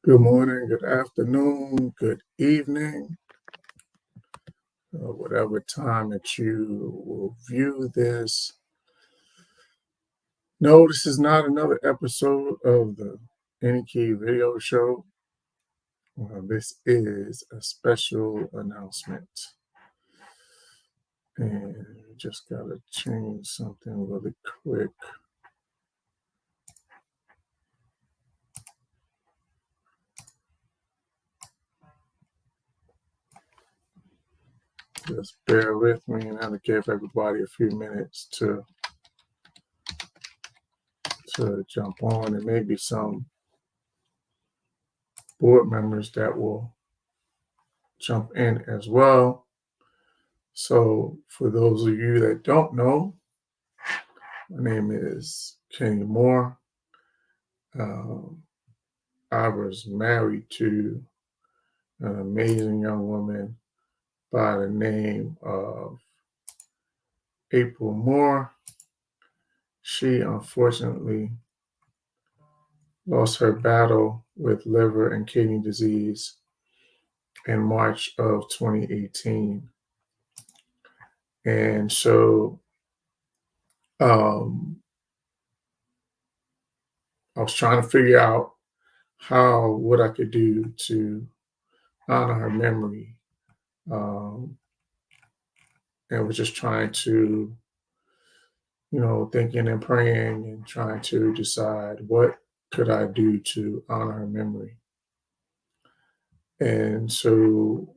Good morning, good afternoon, good evening, whatever time that you will view this. No, this is not another episode of the Any Key Video Show. This is a special announcement. And just got to change something really quick. Just bear with me, and I'll give everybody a few minutes to jump on, and maybe some board members that will jump in as well. So for those of you that don't know, my name is Kenny Moore. I was married to an amazing young woman by the name of April Moore. She unfortunately lost her battle with liver and kidney disease in March of 2018. And so I was trying to figure out what I could do to honor her memory. And was just trying to, thinking and praying and trying to decide what could I do to honor her memory. And so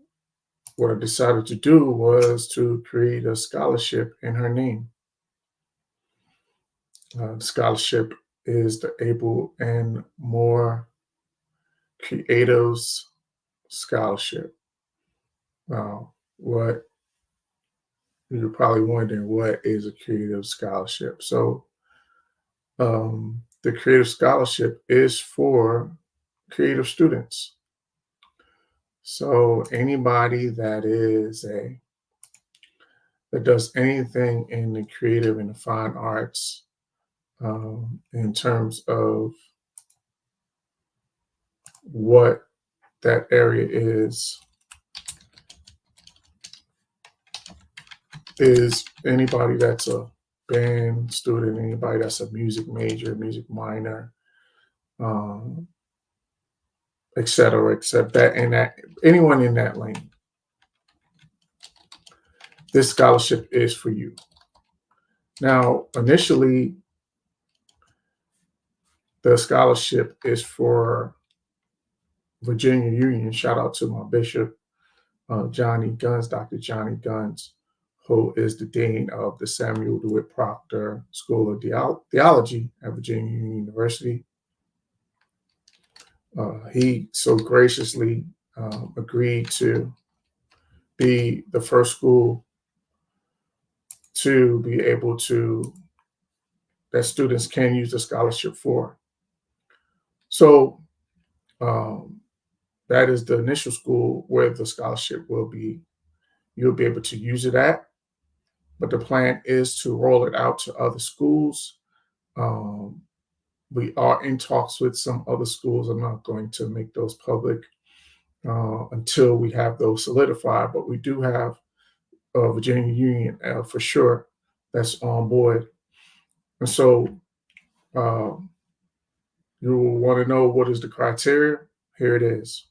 what I decided to do was to create a scholarship in her name. The scholarship is the April N. Moore Creatives Scholarship. What you're probably wondering, what is a creative scholarship? So the creative scholarship is for creative students. So anybody that does anything in the creative and the fine arts, in terms of what that area is anybody that's a band student, anybody that's a music major, music minor, et cetera, except that anyone in that lane. This scholarship is for you. Now, initially, the scholarship is for Virginia Union. Shout out to my bishop, Johnny Guns, Dr. Johnny Guns, who is the dean of the Samuel DeWitt Proctor School of Theology at Virginia Union University. He so graciously agreed to be the first school to be able to, that students can use the scholarship for. So that is the initial school where the scholarship will be, you'll be able to use it at. But the plan is to roll it out to other schools. We are in talks with some other schools. I'm not going to make those public until we have those solidified, but we do have Virginia Union for sure that's on board. And so you will want to know, what is the criteria? Here it is.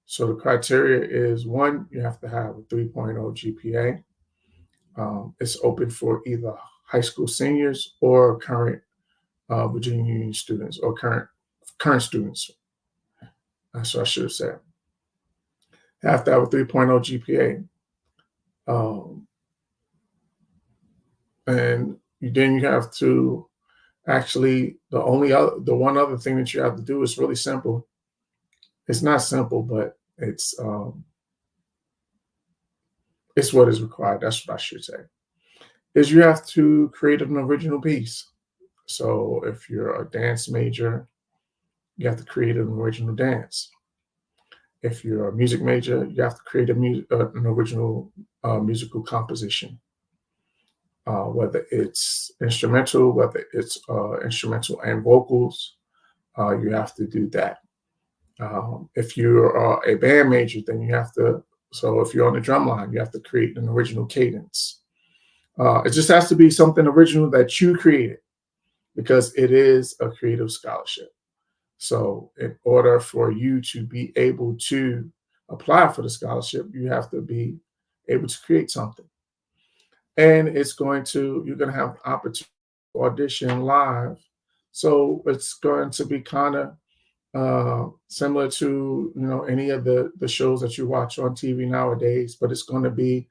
So the criteria is, one, you have to have a 3.0 GPA. It's open for either high school seniors or current Virginia Union students, or current students. So I should have said. You have to have a 3.0 GPA. And then you have to actually, the one other thing that you have to do is really simple. It's not simple, but it's what is required. That's what I should say. Is you have to create an original piece. So if you're a dance major, you have to create an original dance. If you're a music major, you have to create an original musical composition. Whether it's instrumental, whether it's instrumental and vocals, you have to do that. If you're a band major, then you have to. So if you're on the drum line, you have to create an original cadence. It just has to be something original that you created because it is a creative scholarship. So in order for you to be able to apply for the scholarship, you have to be able to create something. And you're going to have opportunity to audition live. So it's going to be kind of similar to any of the shows that you watch on TV nowadays, but it's going to be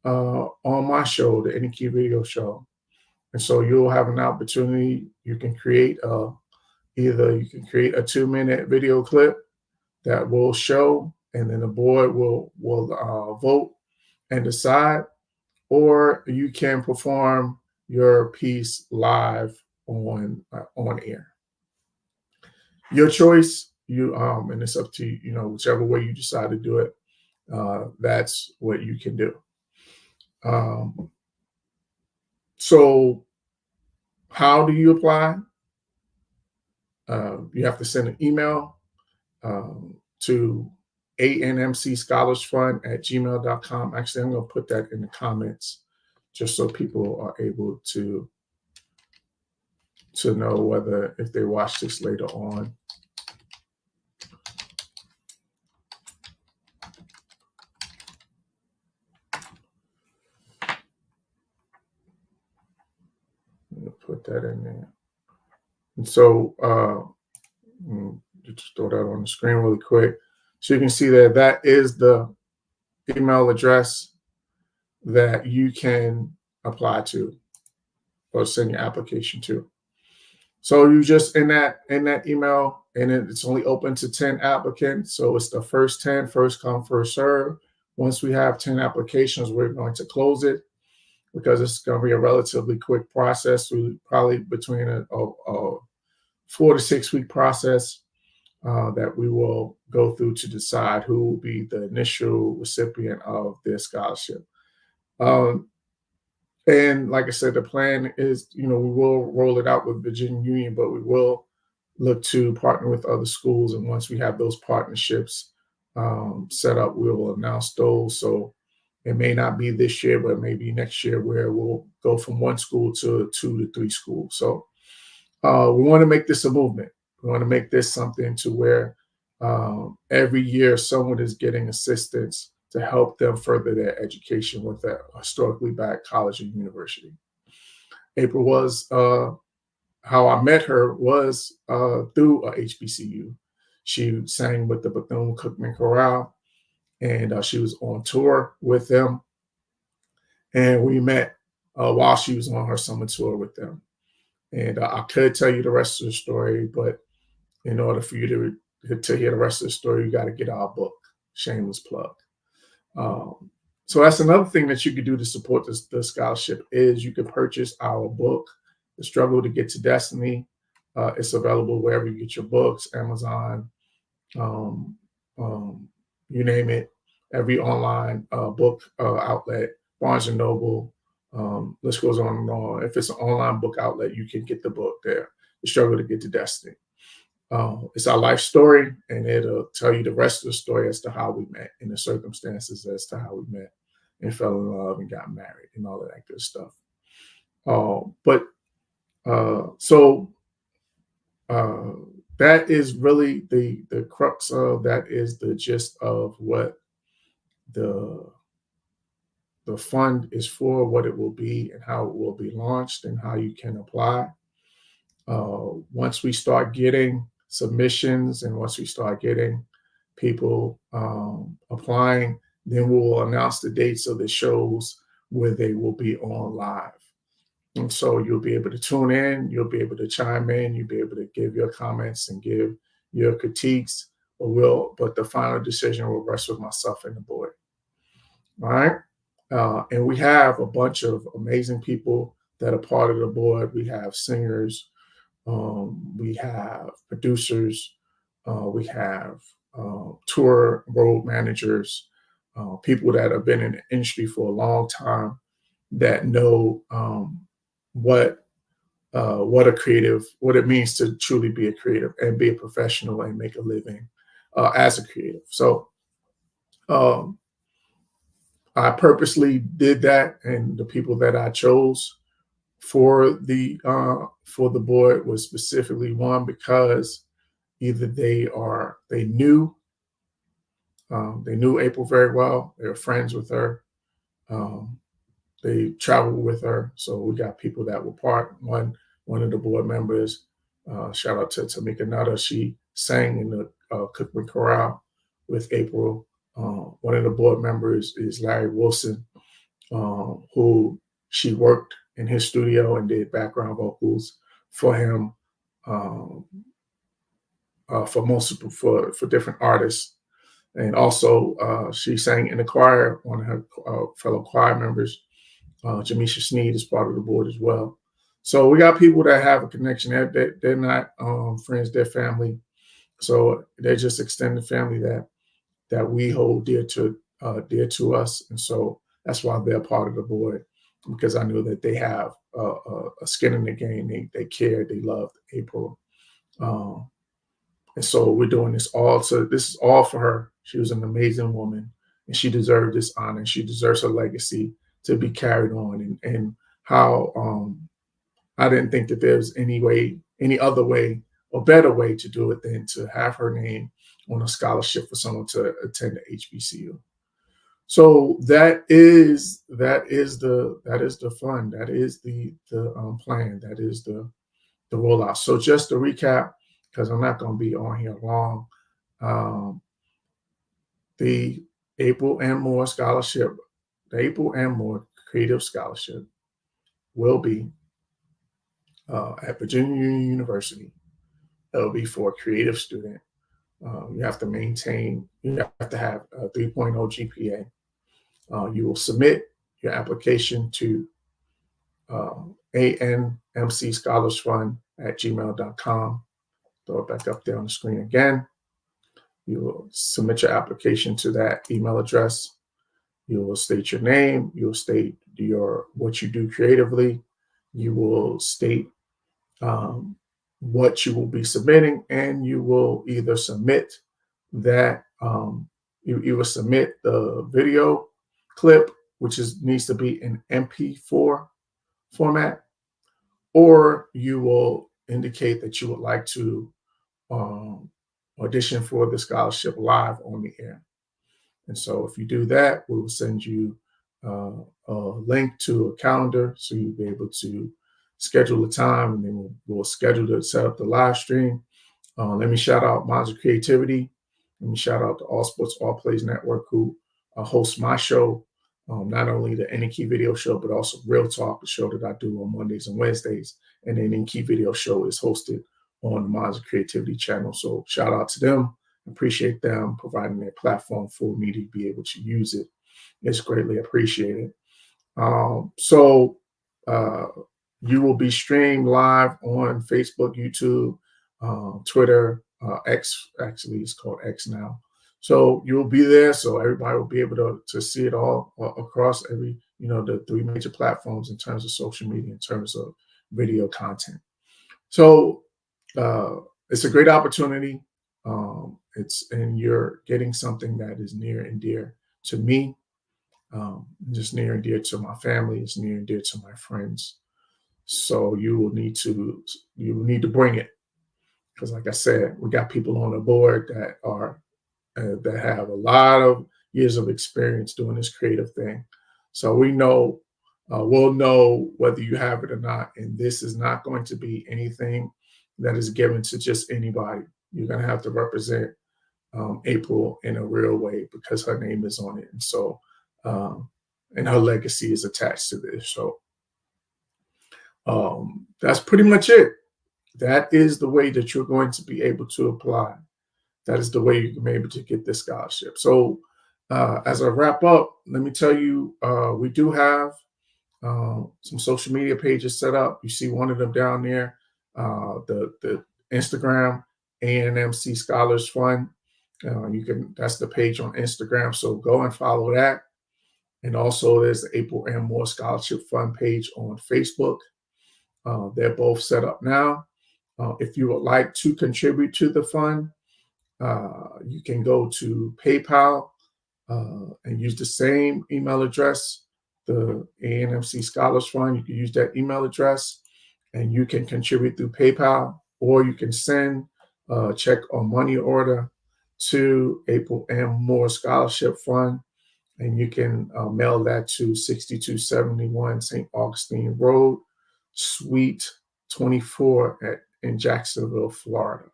on my show, the Any Key Radio Show. And so you'll have an opportunity. You can create either you can create a 2-minute video clip that will show, and then the board will vote and decide, or you can perform your piece live on air. Your choice. And it's up to whichever way you decide to do it. That's what you can do. So how do you apply? You have to send an email to anmcscholarsfund@gmail.com. Actually, I'm going to put that in the comments just so people are able to know whether if they watch this later on. Put that in there. And so just throw that on the screen really quick. So you can see that is the email address that you can apply to or send your application to. So you just in that email, and it's only open to 10 applicants. So it's the first 10, first come, first serve. Once we have 10 applications, we're going to close it because it's going to be a relatively quick process. We probably between a 4 to 6 week process that we will go through to decide who will be the initial recipient of this scholarship. And like I said, the plan is, we will roll it out with Virginia Union, but we will look to partner with other schools. And once we have those partnerships set up, we will announce those. So it may not be this year, but maybe next year where we'll go from one school to 2 to 3 schools. So we want to make this a movement. We want to make this something to where every year someone is getting assistance to help them further their education with a historically black college and university. April was, how I met her was through a HBCU. She sang with the Bethune-Cookman Chorale, and she was on tour with them. And we met while she was on her summer tour with them. And I could tell you the rest of the story, but in order for you to hear the rest of the story, you got to get our book, Shameless Plug. So that's another thing that you could do to support the scholarship is you can purchase our book, The Struggle to Get to Destiny. It's available wherever you get your books, Amazon, you name it, every online book outlet, Barnes and Noble, list goes on and on. If it's an online book outlet, you can get the book there, The Struggle to Get to Destiny. It's our life story, and it'll tell you the rest of the story as to how we met and the circumstances as to how we met and fell in love and got married and all of that good stuff. That is really the crux of that is the gist of what the fund is for, what it will be, and how it will be launched, and how you can apply. Once we start getting submissions and once we start getting people applying, then we'll announce the dates of the shows where they will be on live. And so you'll be able to tune in, you'll be able to chime in, you'll be able to give your comments and give your critiques, but the final decision will rest with myself and the board. All right. And we have a bunch of amazing people that are part of the board. We have singers, we have producers, we have tour road managers, people that have been in the industry for a long time that know what it means to truly be a creative and be a professional and make a living as a creative. So um, I purposely did that, and the people that I chose for the board was specifically one because either they knew April very well, they were friends with her, um, they traveled with her. So we got people that were one of the board members. Shout out to Tamika Nutter. She sang in the Cookman Chorale with April. One of the board members is Larry Wilson, who she worked in his studio and did background vocals for him, um, for different artists. And also, she sang in the choir. One of her fellow choir members, Jamisha Sneed, is part of the board as well. So we got people that have a connection. They're not friends; they're family. So they're just extended family that we hold dear to us, and so that's why they're part of the board, because I know that they have a skin in the game. They care. They love April. Um, and so we're doing this all. So this is all for her. She was an amazing woman, and she deserved this honor. She deserves her legacy to be carried on. And how I didn't think that there was any other way or better way to do it than to have her name on a scholarship for someone to attend the HBCU. So that is the fund. That is the plan. That is the rollout. So just to recap, because I'm not going to be on here long, um, the April and Moore Scholarship, the April and Moore Creative Scholarship will be at Virginia Union University. It'll be for a creative student. You have to have a 3.0 GPA. You will submit your application to ANMC Scholars Fund at gmail.com. Throw it back up there on the screen again. You will submit your application to that email address. You will state your name. You will state what you do creatively. You will state what you will be submitting, and you will either submit that you will submit the video clip, which needs to be in MP4 format, or you will indicate that you would like to um, audition for the scholarship live on the air. And so if you do that, we will send you a link to a calendar so you'll be able to schedule a time, and then we'll schedule to set up the live stream. Let me shout out Minds of Creativity. Let me shout out the All Sports All Plays Network, who hosts my show, not only the Any Key Video Show, but also Real Talk, the show that I do on Mondays and Wednesdays. And then Any Key Video Show is hosted on the Minds of Creativity channel. So shout out to them. Appreciate them providing their platform for me to be able to use it. It's greatly appreciated. So you will be streamed live on Facebook, YouTube, Twitter, X. Actually, it's called X now. So you'll be there, so everybody will be able to see it all across the three major platforms in terms of social media, in terms of video content. So it's a great opportunity. And you're getting something that is near and dear to me, just near and dear to my family. It's near and dear to my friends. So you will need to bring it, because, like I said, we got people on the board that have a lot of years of experience doing this creative thing. So we'll know whether you have it or not. And this is not going to be anything that is given to just anybody. You're going to have to represent April in a real way, because her name is on it. And so, and her legacy is attached to this. So that's pretty much it. That is the way that you're going to be able to apply. That is the way you can be able to get this scholarship. So as I wrap up, let me tell you, we do have some social media pages set up. You see one of them down there, the Instagram ANMC Scholars Fund. That's the page on Instagram. So go and follow that. And also there's the April and Moore Scholarship Fund page on Facebook. They're both set up now. If you would like to contribute to the fund, You can go to PayPal and use the same email address, the ANMC Scholars Fund. You can use that email address and you can contribute through PayPal, or you can send a check or money order to April M. Moore Scholarship Fund, and you can mail that to 6271 St. Augustine Road, Suite 24 in Jacksonville, Florida.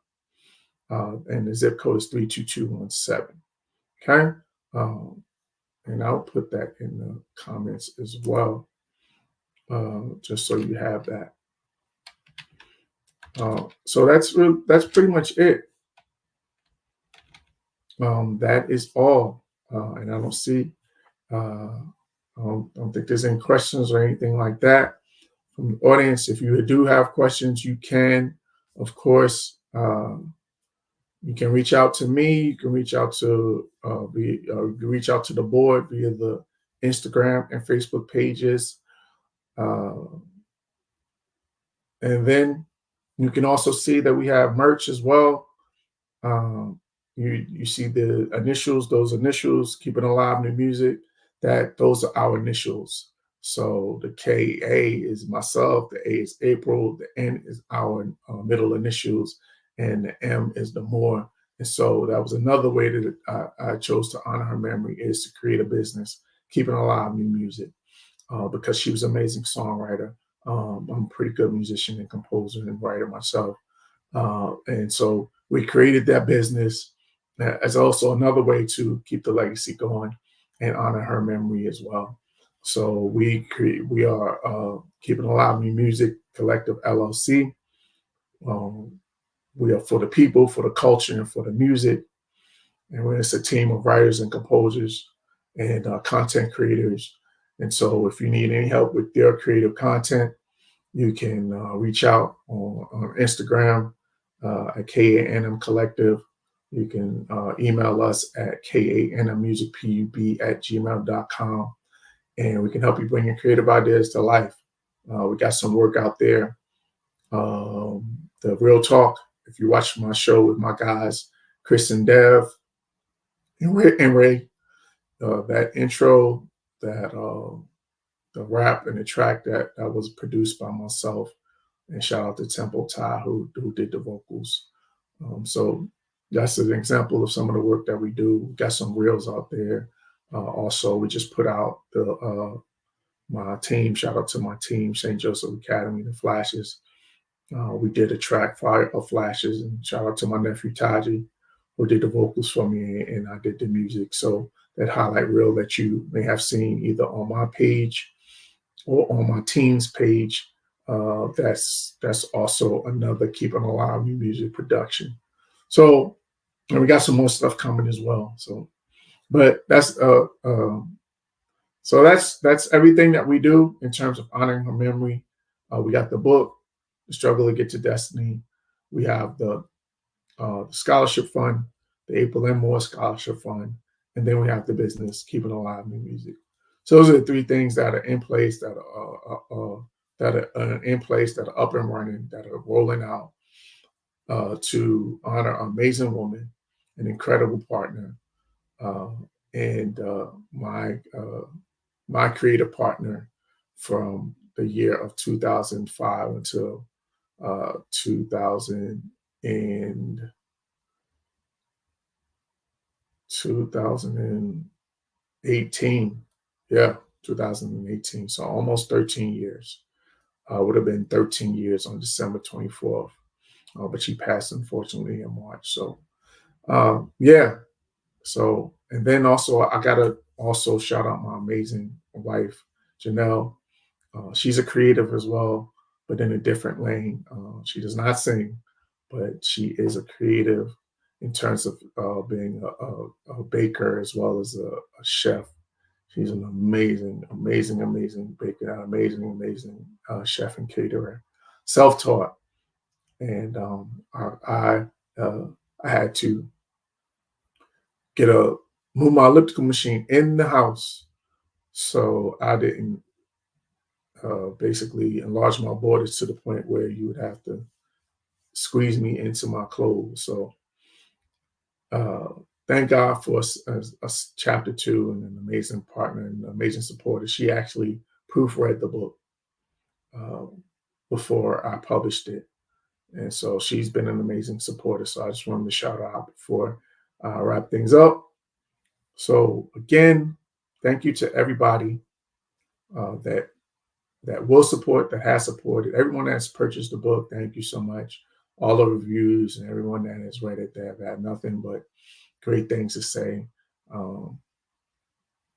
And the zip code is 32217. Okay. And I'll put that in the comments as well, just so you have that. So that's pretty much it. That is all. And I don't see, don't think there's any questions or anything like that from the audience. If you do have questions, you can, of course, you can reach out to me. You can reach out to you can reach out to the board via the Instagram and Facebook pages, and then you can also see that we have merch as well. Um, you see the initials, those initials, keeping alive new music. Those are our initials. So the KA is myself, the A is April, the N is our middle initials, and the M is the more. And so that was another way that I chose to honor her memory, is to create a business, keeping alive new music, because she was an amazing songwriter. I'm a pretty good musician and composer and writer myself. And so we created that business as also another way to keep the legacy going and honor her memory as well. So we are Keeping Alive New Music Collective LLC. We are for the people, for the culture, and for the music. And it's a team of writers and composers and content creators. And so if you need any help with their creative content, you can reach out on Instagram at KANM Collective. You can email us at kanmmusicpub@gmail.com, and we can help you bring your creative ideas to life. We got some work out there. The Real Talk, if you watch my show with my guys, Chris and Dev and Ray, that intro, the rap and the track that was produced by myself, and shout out to Temple Ty who did the vocals. So that's an example of some of the work that we do. We got some reels out there. Also, we just put out my team. Shout out to my team, St. Joseph Academy, the Flashes. We did a track, Fire of Flashes, and shout out to my nephew Taji, who did the vocals for me, and I did the music. So that highlight reel that you may have seen either on my page or on my team's page, that's also another Keeping Alive New Music production. So, and we got some more stuff coming as well. So, but that's everything that we do in terms of honoring her memory. We got the book, The Struggle to Get to Destiny. We have the scholarship fund, the April M. Moore Scholarship Fund, and then we have the business, Keeping Alive New Music. So those are the three things that are in place, that are up and running, that are rolling out to honor an amazing woman, an incredible partner, and my creative partner from the year of 2005 until 2018. Yeah, 2018. So almost 13 years. Would have been 13 years on December 24th. But she passed, unfortunately, in March. So, yeah. So, and then also, I got to also shout out my amazing wife, Janelle. She's a creative as well, but in a different lane. She does not sing, but she is a creative in terms of being a baker as well as a chef. She's an amazing, amazing, amazing baker, amazing chef and caterer, self-taught. And I had to move my elliptical machine in the house, so I didn't basically enlarge my borders to the point where you would have to squeeze me into my clothes. So uh, thank God for us chapter 2 and an amazing partner and an amazing supporter. She actually proofread the book uh, before I published it. And so she's been an amazing supporter. So I just wanted to shout her out before I wrap things up. So again, thank you to everybody that will support, that has supported, everyone that's purchased the book. Thank you so much. All the reviews and everyone that has read it, they have had nothing but great things to say. Um,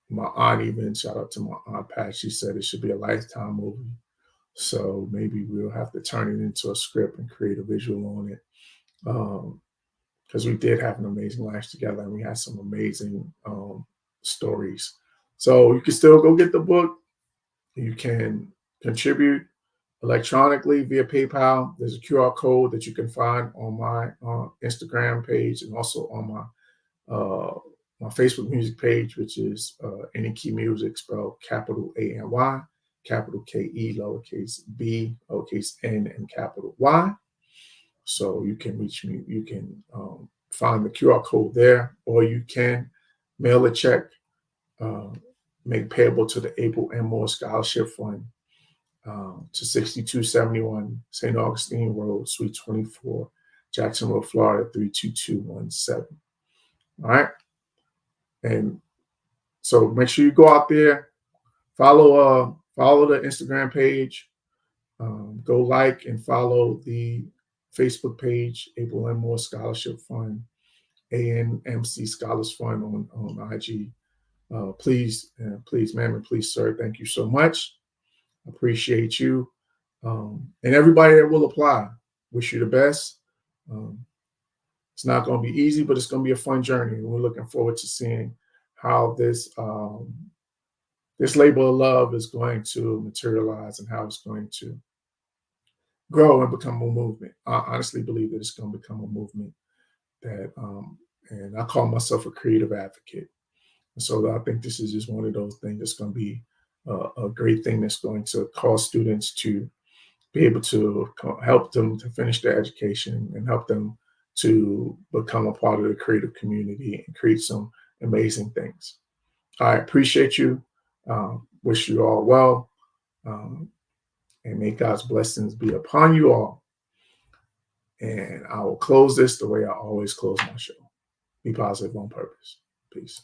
my aunt even, shout out to my aunt Pat, she said it should be a Lifetime movie. So maybe we'll have to turn it into a script and create a visual on it. Because we did have an amazing life together and we had some amazing stories. So you can still go get the book. You can contribute electronically via PayPal. There's a QR code that you can find on my Instagram page and also on my Facebook music page, which is Any Key Music, spelled capital ANY, capital KE, lowercase b, lowercase n, and capital Y. So you can reach me. You can find the QR code there, or you can mail a check, uh, make payable to the April M. Moore Scholarship Fund to 6271 St. Augustine Road, Suite 24, Jacksonville, Florida, 32217. All right. And so make sure you go out there, follow the Instagram page, go like and follow the Facebook page, April M. Moore Scholarship Fund, ANMC Scholars Fund on IG. Please, ma'am, and please, sir, thank you so much. Appreciate you. And everybody that will apply, wish you the best. It's not going to be easy, but it's going to be a fun journey. And we're looking forward to seeing how this labor of love is going to materialize and how it's going to grow and become a movement. I honestly believe that it's going to become a movement that, and I call myself a creative advocate. And so I think this is just one of those things that's going to be a great thing that's going to cause students to be able to help them to finish their education and help them to become a part of the creative community and create some amazing things. I appreciate you. Wish you all well. And may God's blessings be upon you all. And I will close this the way I always close my show. Be positive on purpose. Peace.